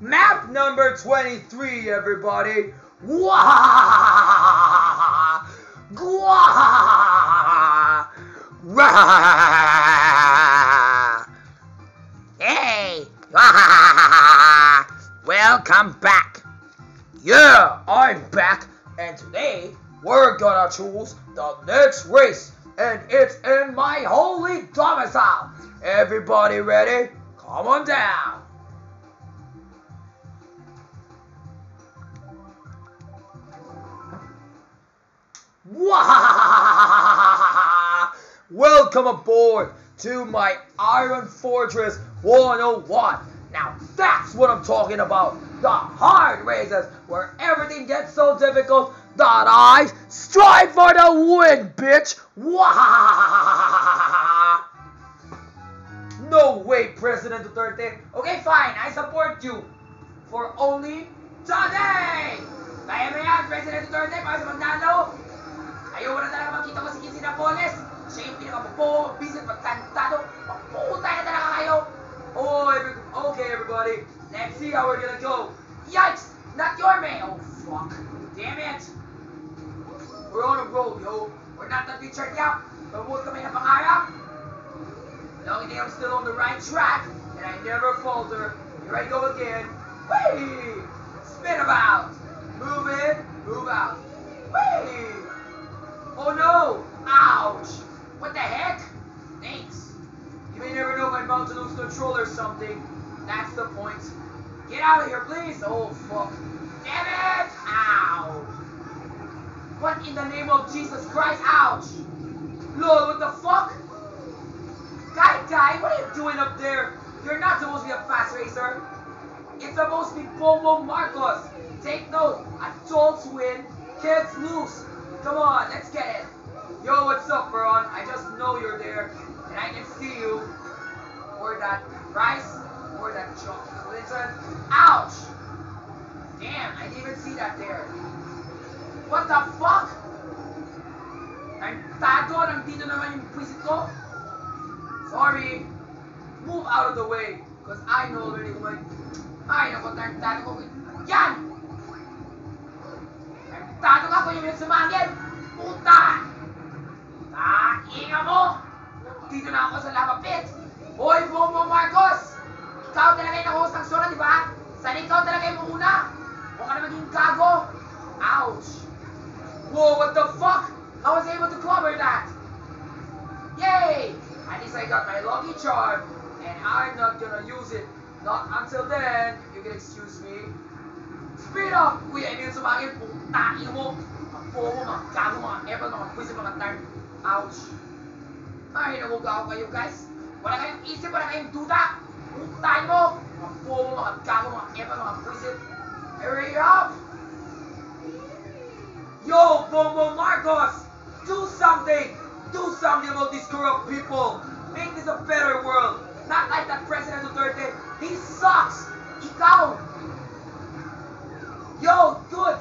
Map number 23, everybody. Wah! Gwah! Rah! Hey! Welcome back. Yeah, I'm back, and today we're gonna choose the next race, and it's in my holy domicile. Everybody ready? Come on down. Welcome aboard to my Iron Fortress 101. Now that's what I'm talking about. The hard races where everything gets so difficult that I strive for the win, bitch. No way, President Duterte. Okay, fine. I support you. For only today. Kaya mo yan, President Duterte, para sa magdalo. Ayaw na talaga makita ko si Quincy Napoles. Siya yung pinakabubo, bisit, magkantado. Magpukutay na talaga kayo. Oh, okay, everybody. Let's see how we're gonna go. Yikes! Not your man. Oh, fuck. Damn it. We're on a roll, yo. We're not that Richard Yap. Mabuot kami ng pangarap. Long as I'm still on the right track, and I never falter. Here I go again. Whee! Spin about. Move in, move out. Whee! Oh no! Ouch! What the heck? Thanks. You may never know if I'm about to lose control or something. That's the point. Get out of here, please! Oh, fuck. Damn it! Ow! What in the name of Jesus Christ? Ouch! Lord, what the fuck? Guy, what are you doing up there? You're not supposed to be a fast racer. It's supposed to be Bongbong Marcos. Take note, adults win, kids lose. Come on, let's get it. Yo, what's up, Veron? I just know you're there, and I can see you. Or that rice, or that chocolate. Listen, ouch! Damn, I didn't even see that there. What the fuck? Tarantado, nandito naman yung puwisit ko. Sorry. Move out of the way, because I know already when. Ay, naku, tarantado ko. Yan! Tarantado ka kung yung sumangin! Puta! Tainga mo! Dito na ako sa lava pit! Hoy, Bongbong Marcos! Ikaw talaga yung nag-host ng sura, di ba? Sana ikaw talaga yung una? Huwag ka na maging gago! Ouch! Whoa, what the fuck? I was able to cover that! Yay! At least I got my lucky charm, and I'm not gonna use it. Not until then, if you can excuse me. Speed up! Kuya, hindi yung sumangin. Putain mo! Mga po mo, mga gago, mga ebal, mga puwisit, mga tarn. Ouch! Ay, nagugaw kayo, guys. Wala kayong isip, wala kayong duda. Putain mo! Mga po mo, mga gago, mga ebal, mga puwisit. Hurry up! Yo, Bongbong Marcos! Do something! Do something about these corrupt people! Make this a better world! Not like that President Duterte! He sucks! Ikaw! Yo, good!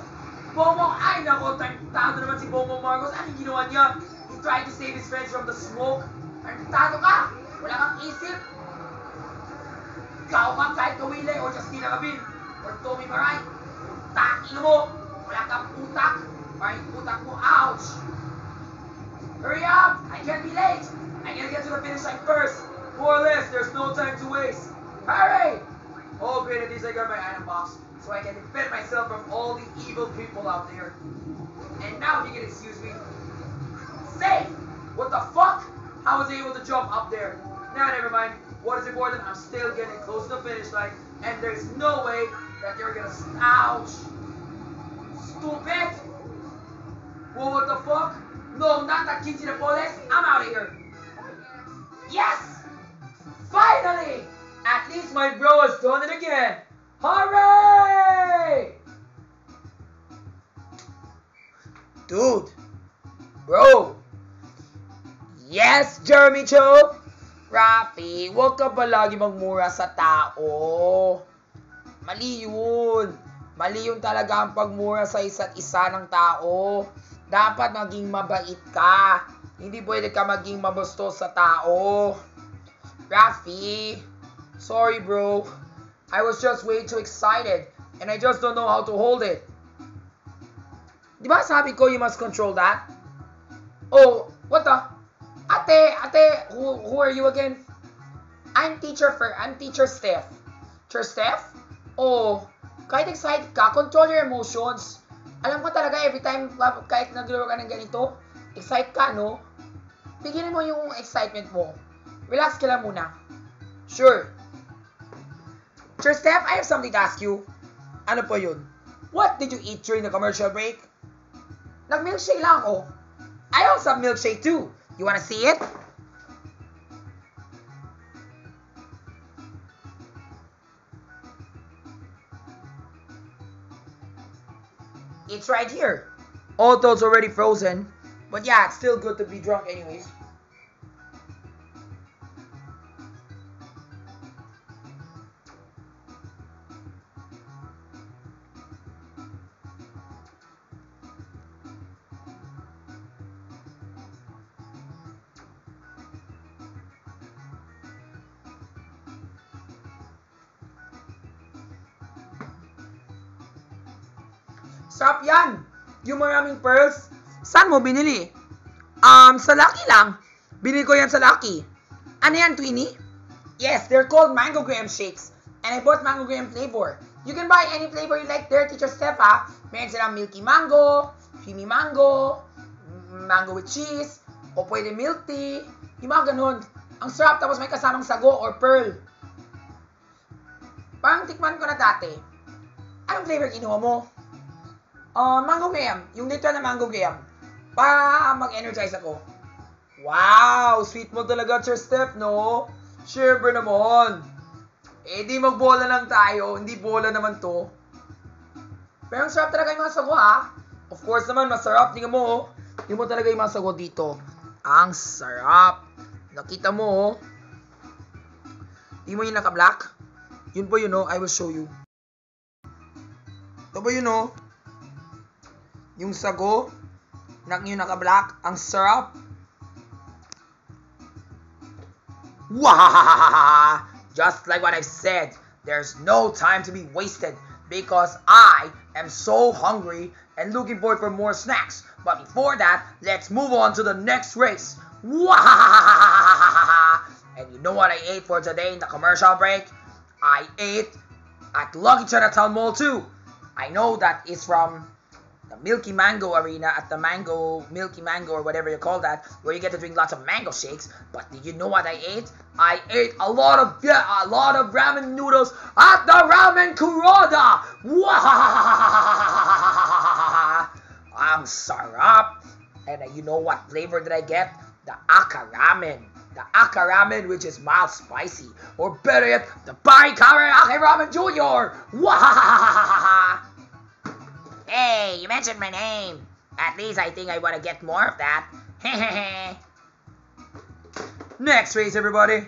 Bongbong, ay nako, tarantado naman si Bongbong Marcos. Anong ginawa niya? He tried to save his friends from the smoke. Tarantado ka! Wala kang isip! Ikaw ka kahit Kawile or Justina Gabin or Tommy Maray. Takin mo! Wala kang utak! Or yung utak mo, ouch! Hurry up! I can't be late! I gotta get to the finish line first! More or less, there's no time to waste! Hurry! Oh, great, at least I got my item box, so I can defend myself from all the evil people out there. And now, if you can excuse me, safe! What the fuck? I was able to jump up there. Nah, never mind. What is important? I'm still getting close to the finish line, and there's no way that you're gonna... Ouch! Stupid! Whoa, what the fuck? No, not that Quincy Napoles. I'm out of here. Yes! Finally! At least my bro has done it again. Hooray! Dude. Bro. Yes, Jeremy Cho. Rafi, huwag ka palagi magmura sa tao. Mali yun. Mali yun talaga ang pagmura sa isa't isa ng tao. Dapat maging mabait ka. Hindi pwede ka maging mabustos sa tao. Rafi, sorry bro. I was just way too excited and I just don't know how to hold it. Di ba sabi ko you must control that? Oh, what the? Ate, who are you again? I'm Teacher Steph. Teacher Steph? Oh, kahit excited ka, control your emotions. Alam ko talaga every time kahit naglaro ka ng ganito, excite ka, no? Bigyan mo yung excitement mo. Relax ka lang muna. Sure. Teacher Steph, I have something to ask you. Ano po yun? What did you eat during the commercial break? Nag-milkshake lang ako. I also have milkshake too. You wanna see it? It's right here. Although it's already frozen. But yeah, it's still good to be drunk anyways. Sarap yan! Yung maraming pearls. Saan mo binili? Sa Lucky lang. Binili ko yan sa Lucky. Ano yan, Twinnie? Yes, they're called Mango Graham Shakes. And I bought Mango Graham flavor. You can buy any flavor you like there, Teacher Steph, ha? Meron silang Milky Mango, Creamy Mango, Mango with cheese, o pwede milk tea. Yung mga ganun. Ang sarap, tapos may kasamang sago or pearl. Parang tikman ko na dati. Anong flavor kinuha mo? Mango Graham. Yung literal na Mango Graham. Para mag-energize ako. Wow! Sweet mo talaga, Teacher Steph, no? Siyempre naman. Eh, di magbola lang tayo. Hindi bola naman to. Pero ang sarap talaga yung mga sago, ha? Of course naman, masarap. Tingnan mo, oh. Tingnan mo talaga yung mga sago dito. Ang sarap. Nakita mo, oh. Tingnan mo yung naka-black. Yun po yun, oh. I will show you. Ito po yun, oh. Yung sago, yung naka-black, ang sarap. Wow! Just like what I've said, there's no time to be wasted because I am so hungry and looking forward for more snacks. But before that, let's move on to the next race. Wow! And you know what I ate for today in the commercial break? I ate at Lucky Chinatown Mall too. I know that is from the Milky Mango arena at the Milky Mango or whatever you call that, where you get to drink lots of mango shakes. But did you know what I ate? I ate a lot of ramen noodles at the Ramen Kuroda. Wow! Ang sarap. And you know what flavor did I get? The Aka Ramen. The Aka Ramen, which is mild spicy. Or better yet, the Parikare Ake Ramen Jr. Wow! Hey, you mentioned my name. At least I think I want to get more of that. Next race, everybody.